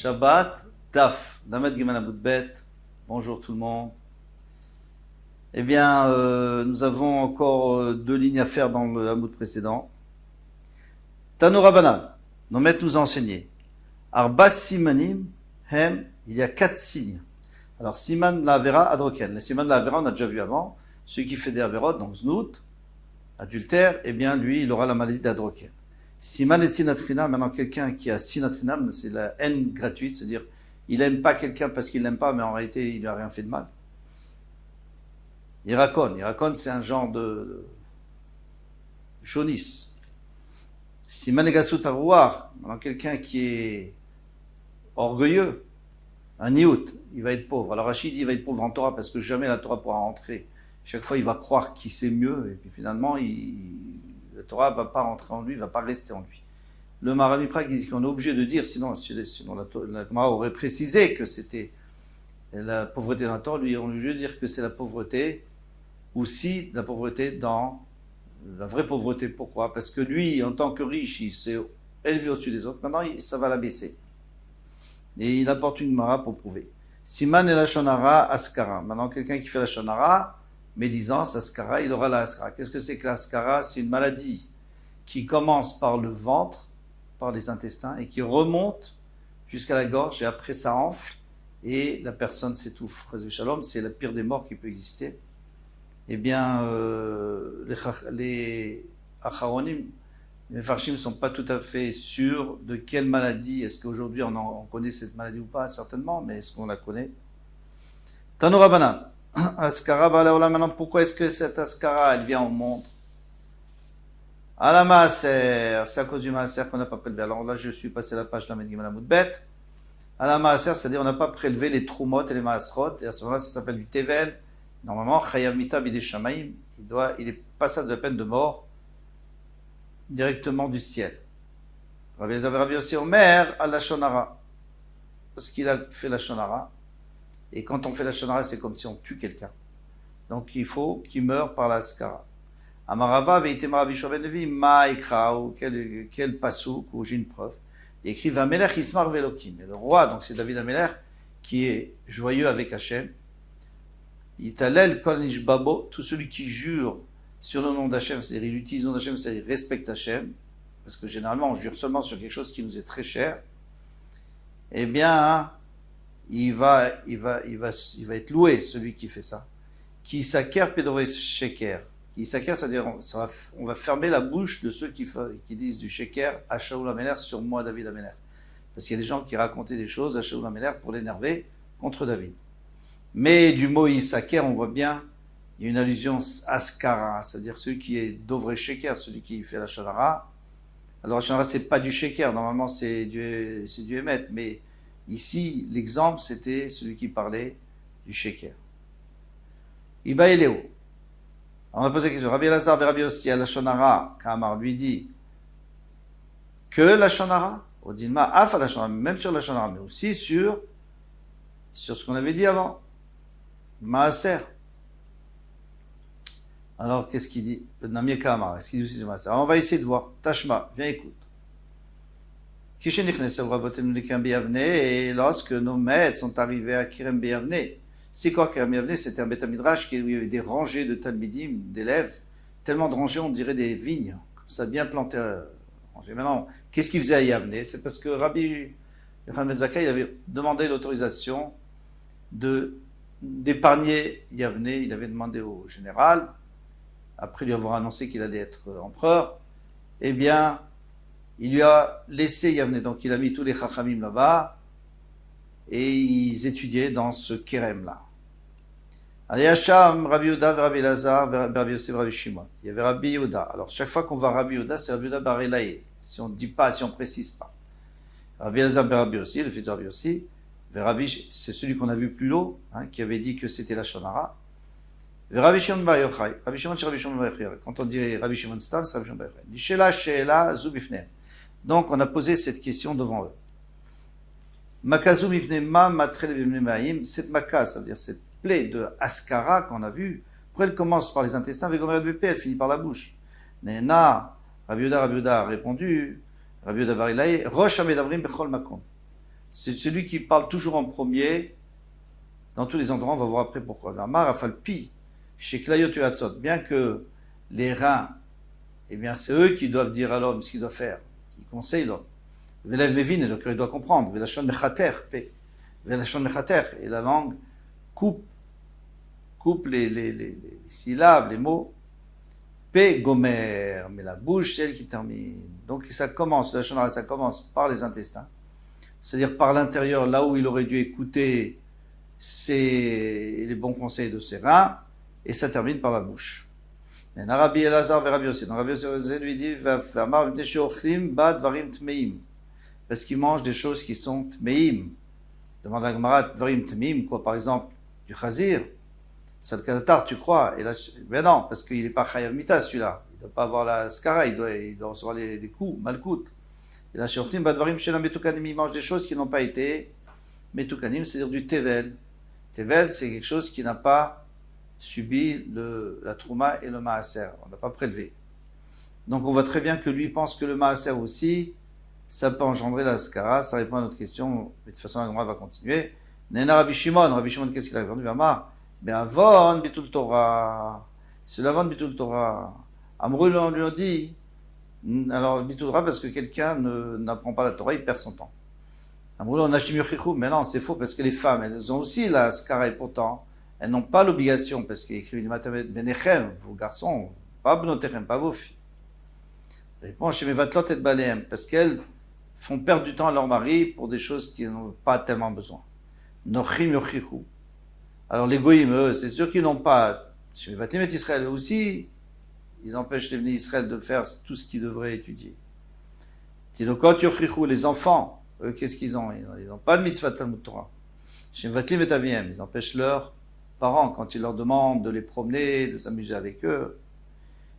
Shabbat, Daf, Damed Giman Aboudbet. Bonjour tout le monde. Eh bien, nous avons encore deux lignes à faire dans le Hamoud précédent. Tanoura Banan, nos maîtres nous ont enseigné. Arbas Simanim, Hem, il y a 4 signes. Alors, Siman la Avera Adroken. Le Siman la Avera, on a déjà vu avant. Celui qui fait des Averot, donc Znout, adultère, eh bien, lui, il aura la maladie d'Adroken. Siman et Sinatrina, maintenant quelqu'un qui a Sinatrina, c'est la haine gratuite, c'est-à-dire, il n'aime pas quelqu'un parce qu'il l'aime pas, mais en réalité, il lui a rien fait de mal. Irakon, c'est un genre de jaunisse. Siman et Gassut Arouar, maintenant quelqu'un qui est orgueilleux, un niout, il va être pauvre. Alors Rachid dit il va être pauvre en Torah parce que jamais la Torah pourra rentrer. Chaque fois il va croire qu'il sait mieux et puis finalement la Torah ne va pas rentrer en lui, ne va pas rester en lui. Le Maharal MiPraג dit qu'on est obligé de dire, sinon la Gemara aurait précisé que c'était la pauvreté dans la Torah, lui on est obligé de dire que c'est la pauvreté, aussi la pauvreté dans la vraie pauvreté. Pourquoi? Parce que lui, en tant que riche, il s'est élevé au-dessus des autres, maintenant ça va l'abaisser. Et il apporte une mara pour prouver. Siman et la shonara askara. Maintenant, quelqu'un qui fait la shonara, médisance, askara, il aura la askara. Qu'est-ce que c'est que l'askara? C'est une maladie qui commence par le ventre, par les intestins, et qui remonte jusqu'à la gorge, et après ça enfle, et la personne s'étouffe. Shalom, c'est la pire des morts qui peut exister. Eh bien, les acharonim, les Farshim ne sont pas tout à fait sûrs de quelle maladie. Est-ce qu'aujourd'hui on connaît cette maladie ou pas? Certainement, mais est-ce qu'on la connaît? Tanoura Banan. Askara Balaola, maintenant pourquoi est-ce que cette Askara elle vient au monde? Alama Aser, c'est à cause du Maaser qu'on n'a pas prélevé. Alors là je suis passé à la page de la Medgimana Moudbet. Alama Aser, c'est-à-dire on n'a pas prélevé les Troumot et les Maasrot, et à ce moment-là ça s'appelle du Tevel. Normalement, Chayav Mita Bidei Shamaim, il est passable de la peine de mort directement du ciel. Rabbi Elazar Rabbi Yossi Omer à la Shonara, parce qu'il a fait la Shonara, et quand on fait la Shonara, c'est comme si on tue quelqu'un. Donc il faut qu'il meure par la Skara. Amarava Veitem Rabbi Shoven Levi Ma'ikra, ou quel pasouk, ou j'ai une preuve. Il écrit Vamelech Ismar Velokim. Et le roi, donc c'est David Amelech, qui est joyeux avec Hachem. Italel Kol Nishbabo, tout celui qui jure sur le nom d'Hachem, c'est-à-dire il utilise le nom d'Hachem, c'est-à-dire il respecte Hachem, parce que généralement on jure seulement sur quelque chose qui nous est très cher, eh bien, il va être loué, celui qui fait ça. Qui s'acquiert Pedoré Sheker. Qui s'acquiert, c'est-à-dire on va fermer la bouche de ceux qui disent du Sheker à Shaul HaMelech sur moi, David HaMelech. Parce qu'il y a des gens qui racontaient des choses à Shaul HaMelech pour l'énerver contre David. Mais du mot Isaker, on voit bien, il y a une allusion askara, c'est-à-dire celui qui est d'Ovré Sheker, celui qui fait la shonara. Alors la shonara, c'est pas du Sheker, normalement c'est du Emet, mais ici, l'exemple, c'était celui qui parlait du Sheker. Iba Eléo. On a posé la question, Rabbi Elazar et Rabbi Yossi, la shonara, Kamar lui dit que la shonara, au Dilma, af la shonara, même sur la shonara, mais aussi sur ce qu'on avait dit avant. Maaser. Alors, qu'est-ce qu'il dit? Namir Kamar, est-ce qu'il dit aussi du Maaser? Alors, on va essayer de voir. Tashma, viens écoute. Et lorsque nos maîtres sont arrivés à Kirem Beyavne, c'est quoi Kirem Beyavne? C'était un Beth Midrash où il y avait des rangées de talmidim, d'élèves, tellement de rangées, on dirait des vignes, comme ça, bien plantées. Maintenant, qu'est-ce qu'il faisait à Yavne? C'est parce que Rabbi Yochanan ben Zakkai avait demandé l'autorisation d'épargner Yavne. Il avait demandé au général, après lui avoir annoncé qu'il allait être empereur, eh bien, il lui a laissé Yavne. Donc il a mis tous les chachamim là-bas, et ils étudiaient dans ce kérem-là. Aliyasham, Rabbi Yehuda, Rabbi Elazar, Rabbi Yosef, Rabbi Shimon. Il y avait Rabbi Yehuda. Alors chaque fois qu'on va Rabbi Yehuda, c'est Rabbi Yehuda bar Elaïe. Si on ne dit pas, si on ne précise pas. Rabbi Elazar, Rabbi Yossi, le fils de Rabbi Yossi. Rabbi, c'est celui qu'on a vu plus haut, qui avait dit que c'était la Shonara. Rabbi Shimon bar Yochai. Rabbi Shimon, c'est Rabbi Shimon bar Yochai. Quand on dit Rabbi Shimon Stam, c'est Rabbi Shimon bar Yochai. Nishela, Sheela, Zubifnem. Donc, on a posé cette question devant eux. Makazu mifne ma matrel bimne maim. Cette maka, c'est-à-dire cette plaie de Askara qu'on a vue, après elle commence par les intestins, avec Gomer de BP, elle finit par la bouche. Nena, Rabbi Yehuda a répondu, Rabbi Yehuda bar Elaïe, Rosh Amedavrim bechol makom. C'est celui qui parle toujours en premier. Dans tous les endroits, on va voir après pourquoi. Chez Klayot et Hatzot, bien que les reins, eh bien, c'est eux qui doivent dire à l'homme ce qu'il doit faire, qui conseillent l'homme. Velev Mevin, et le cœur doit comprendre. Velachon Mechater, paix. Velachon Mechater, et la langue coupe les syllabes, les mots. P gomer, mais la bouche, c'est elle qui termine. Donc ça commence, la shonara, ça commence par les intestins, c'est-à-dire par l'intérieur, là où il aurait dû écouter les bons conseils de ses reins, et ça termine par la bouche. Et Rabbi Elazar et Rabbi Yossi. Donc Rabbi Yossi lui dit, parce qu'il mange des choses qui sont tmeim. Demande à Gemara, dvarim tmeim, quoi, par exemple, du chazir. C'est le kadatar, tu crois? Et là, ben non, parce qu'il n'est pas chayav mita, celui-là. Il ne doit pas avoir la skara, il doit recevoir des coups, malkout. Et là, shortim, badvarim, shelam, metukanim, il mange des choses qui n'ont pas été metukanim, c'est-à-dire du tevel. Tevel, c'est quelque chose qui n'a pas subi la trouma et le maaser. On n'a pas prélevé. Donc, on voit très bien que lui pense que le maaser aussi, ça peut engendrer la skara. Ça répond à notre question. De toute façon, la Gemara va continuer. Nena Rabbi Shimon, qu'est-ce qu'il a répondu? Ben avant bitul Torah, c'est l'avant bitul Torah. Amrul, on lui a dit, alors bitul Torah parce que quelqu'un n'apprend pas la Torah, il perd son temps. Amrul, on a shimiuchichu, mais non, c'est faux parce que les femmes, elles ont aussi la skara et pourtant, elles n'ont pas l'obligation parce qu'il écrit une matamet benechem, vos garçons, pas benotechem, pas vos filles. Répond chez mes vatlot et baleem, parce qu'elles font perdre du temps à leur mari pour des choses qu'ils n'ont pas tellement besoin. Nochim yochichu. Alors les goïms, eux, c'est sûr qu'ils n'ont pas. Chez les Batimet Israël aussi, ils empêchent les venus Israël de faire tout ce qu'ils devraient étudier. Tinokot yochichu, les enfants, eux, qu'est-ce qu'ils ont? Ils n'ont pas de mitzvah Talmud Torah. Chez Vatim et Aviem, ils empêchent leurs parents quand ils leur demandent de les promener, de s'amuser avec eux.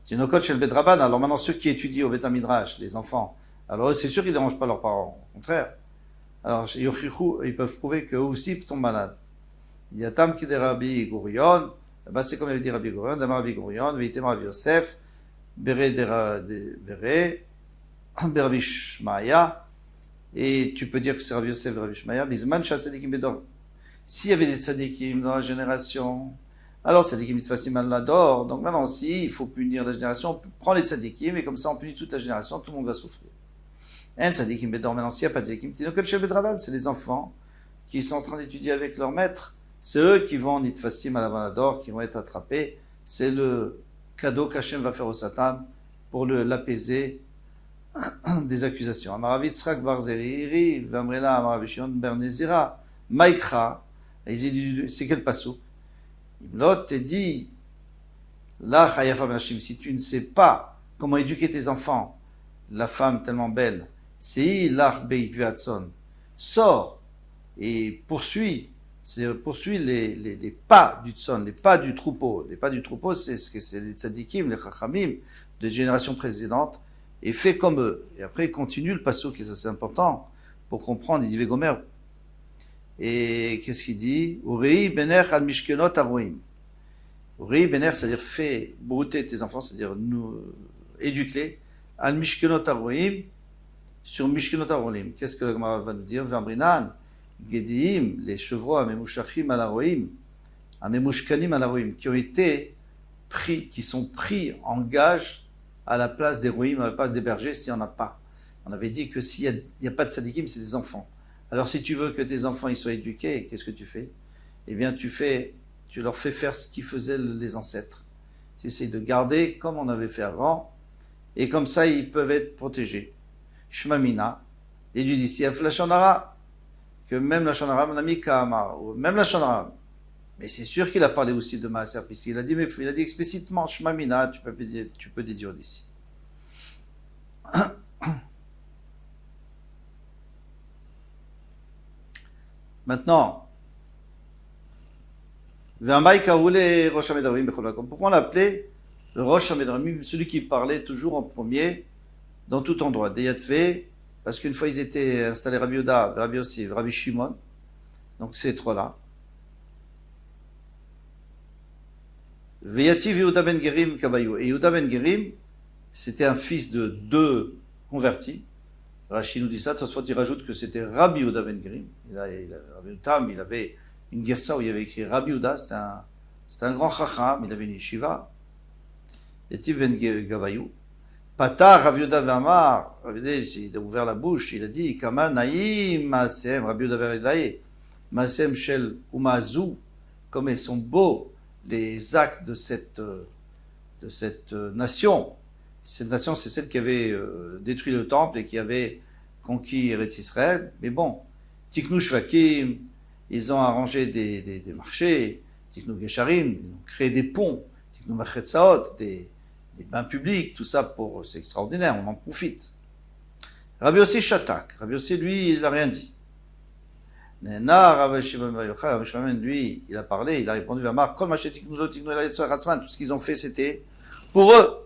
Tinokot chez le Bedraban, alors maintenant ceux qui étudient au Beth Midrash, les enfants, alors eux, c'est sûr qu'ils ne dérangent pas leurs parents, au contraire. Alors chez yochichu, ils peuvent prouver qu'eux aussi tombent malades. Il y a Tam qui dit Rabbi Gourion, là-bas c'est comme il dit Rabbi Gourion, Dama Rabbi Gourion, Veitem Rabbi Yosef, Bere Rabbi Shmaya, et tu peux dire que c'est Rabbi Yosef, Rabbi Shmaya, Bizman Shat Tzadikim Bedor. S'il y avait des tzadikim dans la génération, alors tzadikim mitfasim al-lador, donc maintenant si il faut punir la génération, on prend les tzadikim, et comme ça on punit toute la génération, tout le monde va souffrir. Un tzadikim Bedor, maintenant s'il n'y a pas de tzadikim, Tinokot Shel Bedraban, c'est les enfants qui sont en train d'étudier avec leur maître. C'est eux qui vont nitfasim à la vanador, qui vont être attrapés. C'est le cadeau qu'Hachem va faire au Satan pour l'apaiser des accusations. Amarav Yitzhak bar Zeriri, Vamrela Amarav Shion ber Nezira, Maikra, c'est quel pasuk? Imlot te dit, là, Chayafa ben Hashim, si tu ne sais pas comment éduquer tes enfants, la femme tellement belle, c'est l'ach beikveatson, sors et poursuis. C'est-à-dire poursuit les pas du tson, les pas du troupeau. Les pas du troupeau, c'est ce que c'est les tzadikim, les chachamim de générations précédentes, et fait comme eux. Et après, il continue le passouk, et ça c'est important, pour comprendre, il dit Vegomer. Et qu'est-ce qu'il dit? Urei bener al mishkenot aroim. Urei bener, c'est-à-dire fais brouter tes enfants, c'est-à-dire nous éduque-les, al mishkenot aroim, sur mishkenot aroim. Qu'est-ce que le Gemara va nous dire? Vambrinan. Gediim, les chevaux, Amemushachim alaroim, Amemushkanim alaroim, qui ont été pris, qui sont pris en gage à la place des roim, à la place des bergers, s'il n'y en a pas. On avait dit que s'il n'y a pas de sadikim, c'est des enfants. Alors si tu veux que tes enfants ils soient éduqués, qu'est-ce que tu fais? Eh bien tu leur fais faire ce qu'ils faisaient les ancêtres. Tu essayes de garder comme on avait fait avant, et comme ça ils peuvent être protégés. Shmamina, et du d'ici, Aflashonara, que même la Shonara, mon ami Kahama, ou même la Shonara, mais c'est sûr qu'il a parlé aussi de Maaser, puisqu'il a dit, mais il a dit explicitement, Shmamina, tu peux déduire d'ici. Maintenant, pourquoi on l'appelait le Rosh HaMedramim, celui qui parlait toujours en premier, dans tout endroit, Deyatve, parce qu'une fois ils étaient installés Rabbi Yehuda, Rabbi Yossi, Rabbi Shimon, donc ces trois-là. Veyativ Yehuda ben Gerim Kabayou. Et Yehuda ben Gerim, c'était un fils de deux convertis, Rashi nous dit ça, Tosfot il rajoute que c'était Rabbi Yehuda ben Grim. Rabbi Utam, il avait une girsa où il y avait écrit Rabbi Yehuda, c'était un grand chacham, il avait une yeshiva. Et Tiv ben Gabayou. Patar Rabbi Yehuda Vamar, il a ouvert la bouche, il a dit Kama Naïm Maasem, Rabbi Yehuda Verilaye, Maasem Shel Umazu, comme ils sont beaux les actes de cette nation. Cette nation, c'est celle qui avait détruit le temple et qui avait conquis Eretz Israël. Mais bon, Tiknu Shvakim, ils ont arrangé des marchés, Tiknu Gesharim, ils ont créé des ponts, Tiknu Machetzaot, des bains publics, tout ça c'est extraordinaire, on en profite. Rabbi Yossi Shatak, Rabbi Yossi, lui, il n'a rien dit. Rabbi Shimon, lui, il a parlé, il a répondu, tout ce qu'ils ont fait, c'était pour eux.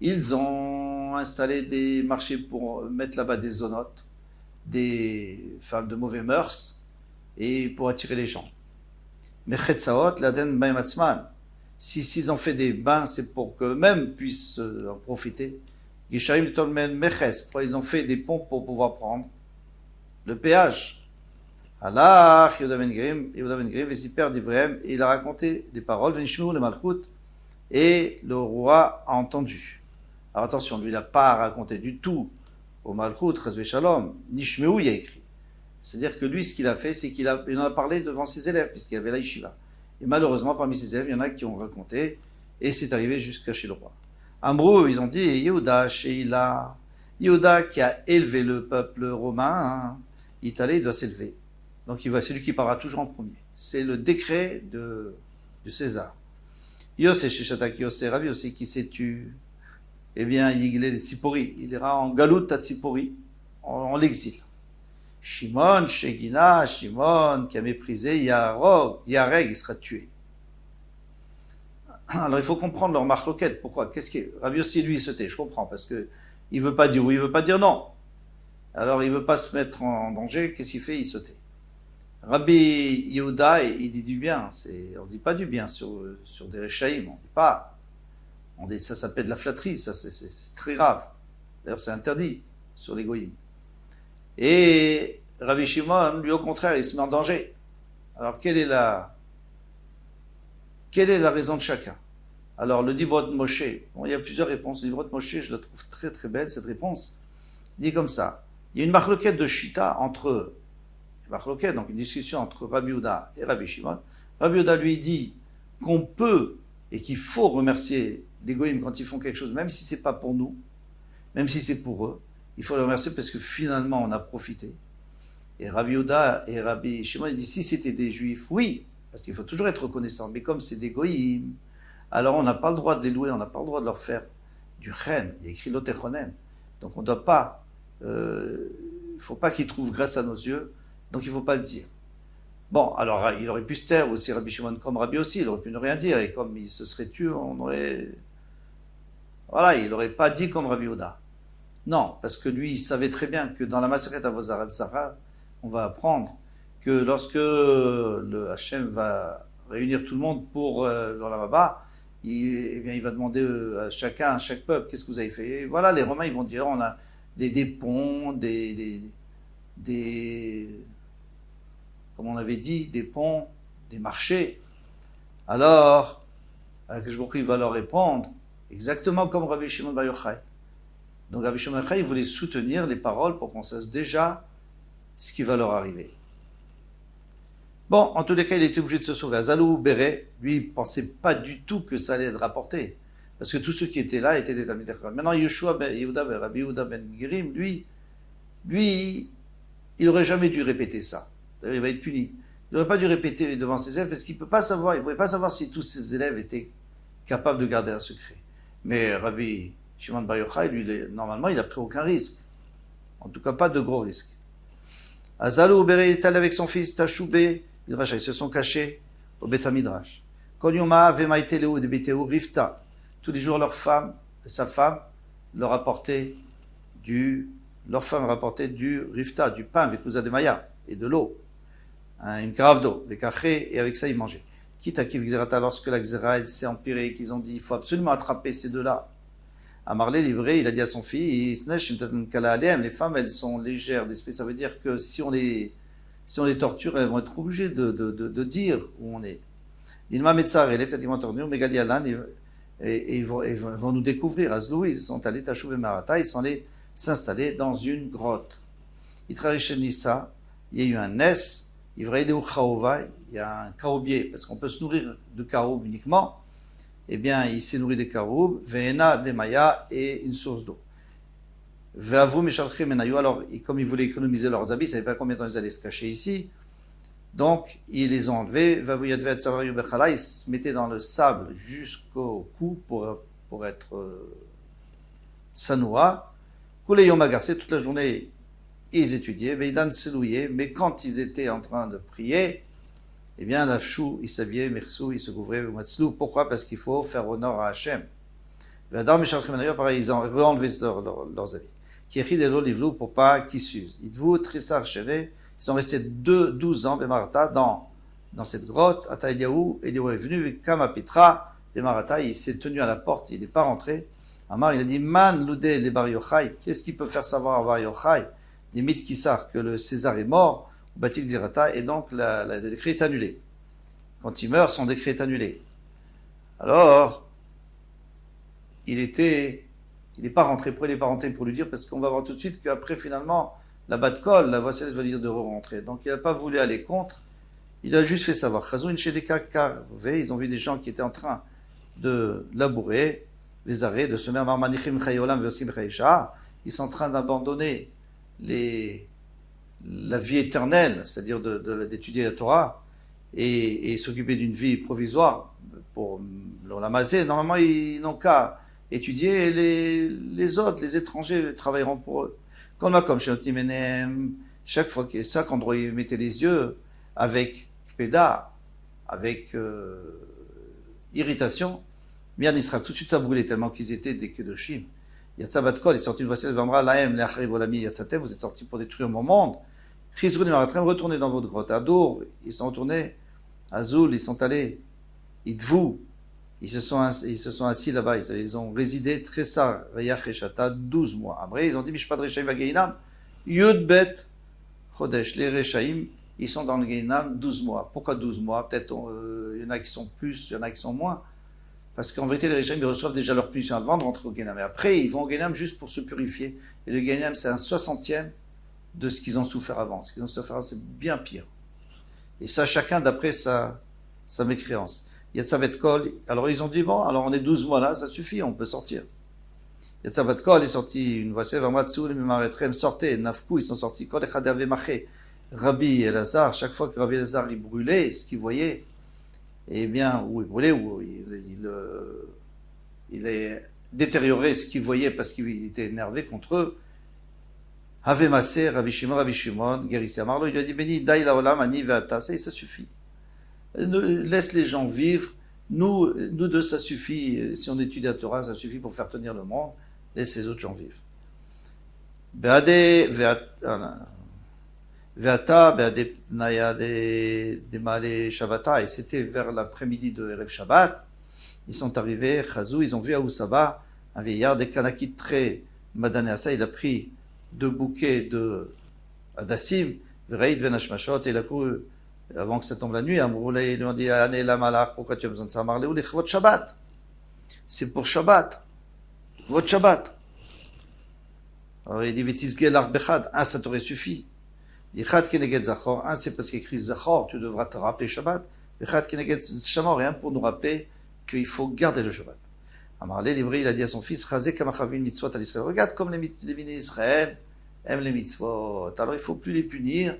Ils ont installé des marchés pour mettre là-bas des zonotes, des femmes de mauvais mœurs, et pour attirer les gens. Mais s'ils ont fait des bains, c'est pour qu'eux-mêmes puissent en profiter. Pourquoi ils ont fait des ponts pour pouvoir prendre le péage. Allah, Yehuda ben Grim, et il a raconté des paroles, le Malchut, et le roi a entendu. Alors attention, lui, il n'a pas raconté du tout au Malchut, Chazve Shalom, Nishmeu, il y a écrit. C'est-à-dire que lui, ce qu'il a fait, c'est qu'il en a parlé devant ses élèves, puisqu'il y avait la yeshiva. Et malheureusement, parmi ses élèves, il y en a qui ont raconté, et c'est arrivé jusqu'à chez le roi. Ambrou, ils ont dit, Yehuda, Sheila, Yehuda qui a élevé le peuple romain, italien, il doit s'élever. Donc c'est lui qui parlera toujours en premier. C'est le décret de César. Yosef Sheshatak Yosef, Rabbi Yosef qui s'est tu, eh bien, Yiglé les Tzipori, il ira en Galout à Tzipori, en l'exil. Shimon, Shegina, Shimon qui a méprisé Yareg, il sera tué. Alors il faut comprendre leur marloquette. Pourquoi? Rabbi Yossi, lui, il se tait, je comprends, parce que il veut pas dire oui, il veut pas dire non. Alors il veut pas se mettre en danger, qu'est-ce qu'il fait? Il se tait. Rabbi Yehuda, il dit du bien, on dit pas du bien sur des Réchaïm, on dit pas. Ça s'appelle de la flatterie, ça c'est très grave. D'ailleurs c'est interdit sur les goïms. Et Rabbi Shimon, lui au contraire, il se met en danger. Alors quelle est la raison de chacun? Alors le Dibrot de Moshe, il y a plusieurs réponses. Le Dibrot de Moshe, je la trouve très très belle cette réponse. Il dit comme ça, il y a une marloquette de Shita donc une discussion entre Rabbi Yehuda et Rabbi Shimon. Rabbi Yehuda lui dit qu'on peut et qu'il faut remercier les goïms quand ils font quelque chose, même si c'est pas pour nous, même si c'est pour eux, il faut les remercier parce que finalement on a profité. Et Rabbi Yehuda et Rabbi Shimon, ils disent si c'était des juifs, oui, parce qu'il faut toujours être reconnaissant, mais comme c'est des goïms, alors on n'a pas le droit de les louer, on n'a pas le droit de leur faire du chen, il y a écrit l'otechonem, donc on ne doit pas, il ne faut pas qu'ils trouvent grâce à nos yeux, donc il ne faut pas le dire. Bon, alors il aurait pu se taire aussi, Rabbi Shimon, comme Rabbi aussi, il aurait pu ne rien dire, et comme il se serait tué, il n'aurait pas dit comme Rabbi Yehuda. Non, parce que lui, il savait très bien que dans la Maseret Avozarat Zara, on va apprendre que lorsque le Hachem va réunir tout le monde pour l'Olam, il va demander à chaque peuple, qu'est-ce que vous avez fait? Et voilà, les Romains, ils vont dire, on a des ponts, comme on avait dit, des ponts, des marchés. Alors, il va leur répondre, exactement comme Rabbi Shimon Bar Yochai. Donc Rabbi Shimon Bar Yochai, il voulait soutenir les paroles pour qu'on sache déjà ce qui va leur arriver. Bon, en tous les cas, il était obligé de se sauver. Azalou Béré, lui, il ne pensait pas du tout que ça allait être rapporté. Parce que tous ceux qui étaient là étaient des Talmidei Chacham. Maintenant, Rabbi Yehuda ben Girim, lui, il n'aurait jamais dû répéter ça. D'ailleurs, il va être puni. Il n'aurait pas dû répéter devant ses élèves parce qu'il ne pouvait pas savoir si tous ses élèves étaient capables de garder un secret. Mais Rabbi Shimon Bar Yochai, lui, normalement, il n'a pris aucun risque. En tout cas, pas de gros risques. Azalou Béré est allé avec son fils Tachoubé. Ils se sont cachés au Beth Midrash. Konyoma Vemaïteleu de Beteu Rifta. Tous les jours, sa femme, leur apportait du Rifta, du pain, avec Kuza de Maya, et de l'eau. Une carafe d'eau, avec Aché, et avec ça, ils mangeaient. Quitte à Kiv Xerata, lorsque la Xera s'est empirée, qu'ils ont dit, il faut absolument attraper ces deux-là. Amarlé livré, il a dit à son fils, les femmes, elles sont légères d'esprit. Ça veut dire que si on les torture, elles vont être obligées de dire où on est. Ilma Metzar, peut-être ils vont torturer, mais Gadialan, et ils vont nous découvrir. Azlou, ils sont allés Tachouv et Marata, ils sont allés s'installer dans une grotte. Itrarishenissa, il y a eu un Nes, Ivraïdeu Chaova, il y a un caroubier, parce qu'on peut se nourrir de caroubes uniquement. Eh bien, il s'est nourri des caroubes, Veena, des Maya et une source d'eau. Ve'avou Meshalche Menayu, alors, comme ils voulaient économiser leurs habits, ils ne savaient pas combien de temps ils allaient se cacher ici. Donc, ils les ont enlevés, ils se mettaient dans le sable jusqu'au cou pour être sanoua. Koulé Yom Agarcé, toute la journée, ils étudiaient, Veidan Selouye, mais quand ils étaient en train de prier, eh bien, l'afchou, ils s'habillaient, mersou, ils se couvraient, matslou. Pourquoi? Parce qu'il faut faire honneur à Hachem. Vadam et Shalchemenayor, pareil, ils ont enlevé leurs habits. Qui écrit des lots livlou pour pas qu'ils s'usent. Idvou, Trissar, Chévé, ils sont restés 12 ans, Bemarata, dans cette grotte. Ata Eliaou est venu, Kama Pitra, Bemarata, il s'est tenu à la porte, il n'est pas rentré. Amar, il a dit, Man, Loudé, les Bar Yochai, qu'est-ce qui peut faire savoir à Bar Yochai? Des mythes qui savent que le César est mort, Batik Dirata, et donc le décret est annulé. Quand il meurt, son décret est annulé. Alors, il n'est pas rentré. Pourquoi il n'est pas rentré? Pour lui dire, parce qu'on va voir tout de suite qu'après, finalement, la Bat-Kol, la voix céleste va dire de rentrer. Donc, il n'a pas voulu aller contre. Il a juste fait savoir. Ils ont vu des gens qui étaient en train de labourer, les arrêts, de se mettre à Manichim Chayolam Veosim Chaïcha. Ils sont en train d'abandonner la vie éternelle, c'est-à-dire d'étudier la Torah et s'occuper d'une vie provisoire pour l'amazé. Normalement, ils n'ont qu'à étudier et les autres, les étrangers, travailleront pour eux. Comme chez Otimenem, chaque endroit ils mettaient les yeux avec péda, avec irritation, Mian Israël, tout de suite ça brûlait tellement qu'ils étaient des kedoshim. Yatsavat Kol est sorti une voix céleste, Vamra Laem, Leachari Volami, Yatsatem, vous êtes sortis pour détruire mon monde. Chizrun et Maratrem, retournez dans votre grotte. Adour, ils sont retournés. Azul, ils sont allés. Idvou, ils se sont assis là-bas. Ils ont résidé Tressar, Reyach et Shata, 12 mois. Après, ils ont dit, Mishpad Rechaim Vageinam, Yudbet, Chodesh, les Rechaim, ils sont dans le Geinam 12 mois. Pourquoi 12 mois? Peut-être, il y en a qui sont plus, il y en a qui sont moins. Parce qu'en vérité, les Rechaim, ils reçoivent déjà leur punition avant de rentrer au Geinam. Et après, ils vont au Geinam juste pour se purifier. Et le Geinam, c'est un 60e de ce qu'ils ont souffert avant. Ce qu'ils ont souffert avant, c'est bien pire. Et ça, chacun d'après sa mécréance. Yatsavet Kol, alors ils ont dit, bon, alors on est 12 mois là, ça suffit, on peut sortir. Yatsavet Kol est sorti une voiture, Vamatsu, les Memaretrem sortaient, Nafkou, ils sont sortis, Kol Echad Ave Maché, Rabbi Elazar, chaque fois que Rabbi Elazar, il brûlait, ce qu'il voyait, eh bien, ou il brûlait, ou il est détérioré ce qu'il voyait parce qu'il était énervé contre eux. Ave Massé, Rabbi Shimon, guérissez Amarlo, il lui a dit, Béni, Daï la Olam, Ani Veata, ça suffit. Laisse les gens vivre. Nous deux, ça suffit. Si on étudie la Torah, ça suffit pour faire tenir le monde. Laisse les autres gens vivre. Beade, Veata, Beade, Naya, de Malé, Shabbata. Et c'était vers l'après-midi de Erev Shabbat. Ils sont arrivés, Chazou, ils ont vu à Oussaba, un vieillard des Kanakit très Madanéasa. Il a pris 2 bouquets de Adassim, Vereid Ben Hashmashot, et il a couru avant que ça tombe la nuit. Amroulé, ils lui ont dit, Ané la malach, pourquoi tu as besoin de ça? Marlé ou les Chvot Shabbat. C'est pour Shabbat. Votre Shabbat. Alors il dit, Vitisge l'Arch Bechad. Un, ça t'aurait suffi. Yichad Keneged Zachor. Un, c'est parce qu'il écrit Zachor, tu devras te rappeler Shabbat. Yichad Keneged Shamor. Et un pour nous rappeler qu'il faut garder le Shabbat. Amarlé, l'Hébreu, il a dit à son fils, Chazé Kamachavin Mitzvot à l'Israël. Regarde comme les bénis d'Israël aiment les mitzvot. Alors il ne faut plus les punir.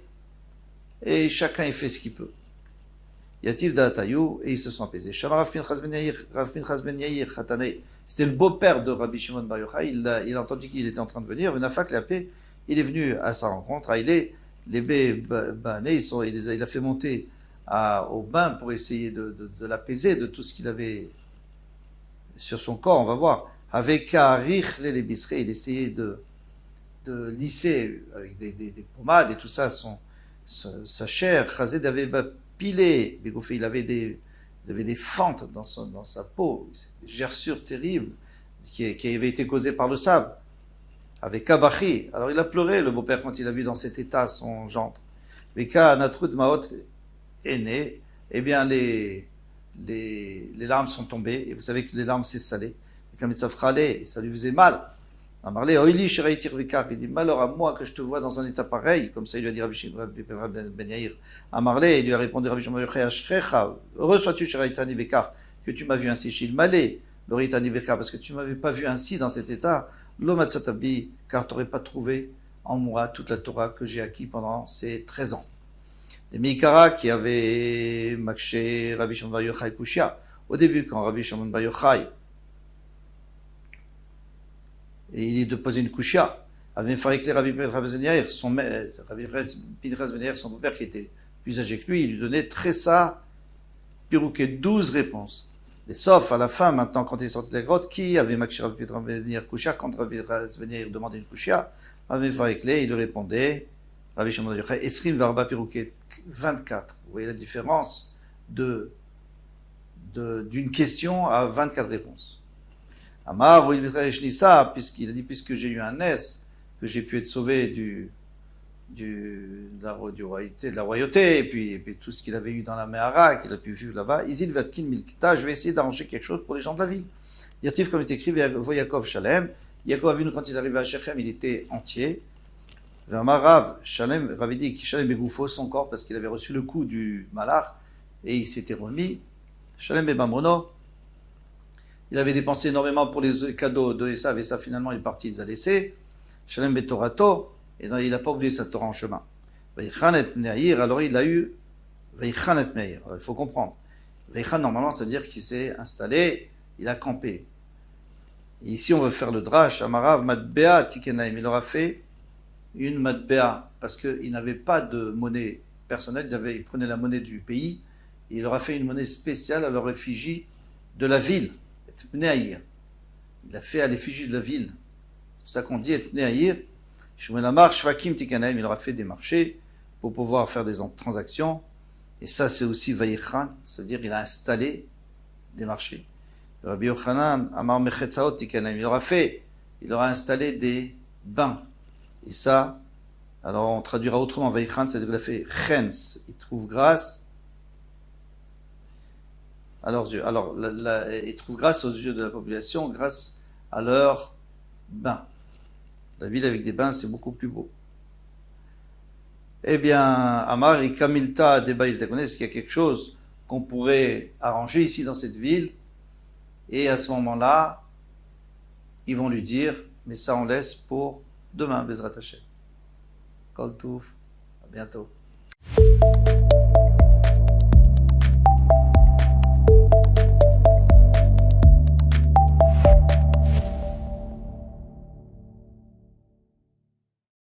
Et chacun il fait ce qu'il peut. Yativ Da'atayou, et ils se sont apaisés. Shamar Rav Pinchas Ben Yair, Khatane, c'était le beau-père de Rabbi Shimon Bar Yochai, il a entendu qu'il était en train de venir, Venafak l'a appelé, il est venu à sa rencontre, les Bané, il a fait monter au bain pour essayer de l'apaiser de tout ce qu'il avait sur son corps, on va voir. Avec Arich les Bisré, il essayait de lisser avec des pommades et tout ça, sa chair, Chazé avait pilé, il avait des fentes dans sa peau, des gerçures terribles, qui avait été causée par le sable, avec Kabachi. Alors il a pleuré, le beau-père, quand il a vu dans cet état son gendre. Veka Natrut Maot est né, eh bien les larmes sont tombées, et vous savez que les larmes c'est salé. Et comme ça lui faisait mal. Amarlé, Oili Shiraïtir Vikar, il dit, malheur à moi que je te vois dans un état pareil, comme ça il lui a dit Rabbi Ben Yair. Amarlé, il lui a répondu Rabbi Shimon Yochai Ashrecha, heureux sois-tu Shiraïtani Bekar, que tu m'as vu ainsi chez Malé, Loritani Bekar, parce que tu m'avais pas vu ainsi dans cet état, Lomatsatabi, car tu n'aurais pas trouvé en moi toute la Torah que j'ai acquis pendant ces 13 ans. Des Mikara qui avaient Makshe Rabbi Shimon Bar Yochai Kushia, au début quand Rabbi Shimon Bar Yochai et il est de poser une kushia. Avec Farik Rabbi Pinchas Ben Yair, son beau-père qui était plus âgé que lui, il lui donnait Tressa Pirouquet 12 réponses. Et sauf à la fin, maintenant, quand il est sorti de la grotte, qui avait Makshir Rabbi Pinchas Ben Yair kushia, quand Rabbi Pinchas Ben Yair demandait une kushia, avec Farik il lui répondait, Rabbi Shimon Bar Yochai, Esrim Varba Pirouquet 24. Vous voyez la différence d'une question à 24 réponses. Amar, puisqu'il a dit, puisque j'ai eu un S, que j'ai pu être sauvé de la royauté, et puis tout ce qu'il avait eu dans la Mehara, qu'il a pu vivre là-bas, Izil Vatkin Milkita, je vais essayer d'arranger quelque chose pour les gens de la ville. Yatif, comme il est écrit, Voyakov Shalem, Yaakov Avinu, quand il est arrivé à Shechem, il était entier. Amar Rav, Shalem, Rav dit, Shalem Begoufo, son corps, parce qu'il avait reçu le coup du malach, et il s'était remis. Shalem Bebamono, il avait dépensé énormément pour les cadeaux de Esav, et ça finalement il est parti, il les a laissés. Shalem Betorato, et il n'a pas oublié sa Torah en chemin. Veichan Neahir, alors il a eu Veichan et Meir. Alors il faut comprendre. Veichan, normalement, ça veut dire qu'il s'est installé, il a campé. Et ici on veut faire le drash, Amarav Matbea Tikenaim, il aura fait une Matbea, parce qu'il n'avait pas de monnaie personnelle, il prenait la monnaie du pays, et il aura fait une monnaie spéciale à leur effigie de la ville. Il a fait à l'effigie de la ville. C'est pour ça qu'on dit Etneaïr. Il aura fait des marchés pour pouvoir faire des transactions. Et ça, c'est aussi Vayichan, c'est-à-dire il a installé des marchés. Rabbi Yochanan, Amar Mechetzaot Tikenaim, il aura installé des bains. Et ça, alors on traduira autrement Vayichan, c'est-à-dire qu'il a fait Chens, il trouve grâce à leurs yeux. Alors, ils trouvent grâce aux yeux de la population, grâce à leurs bains. La ville avec des bains, c'est beaucoup plus beau. Eh bien, Amar et Kamilta Debaïl, est-ce qu'il y a quelque chose qu'on pourrait arranger ici dans cette ville? Et à ce moment-là, ils vont lui dire, mais ça on laisse pour demain, Bezrat Hashem. Kol Touf, à bientôt.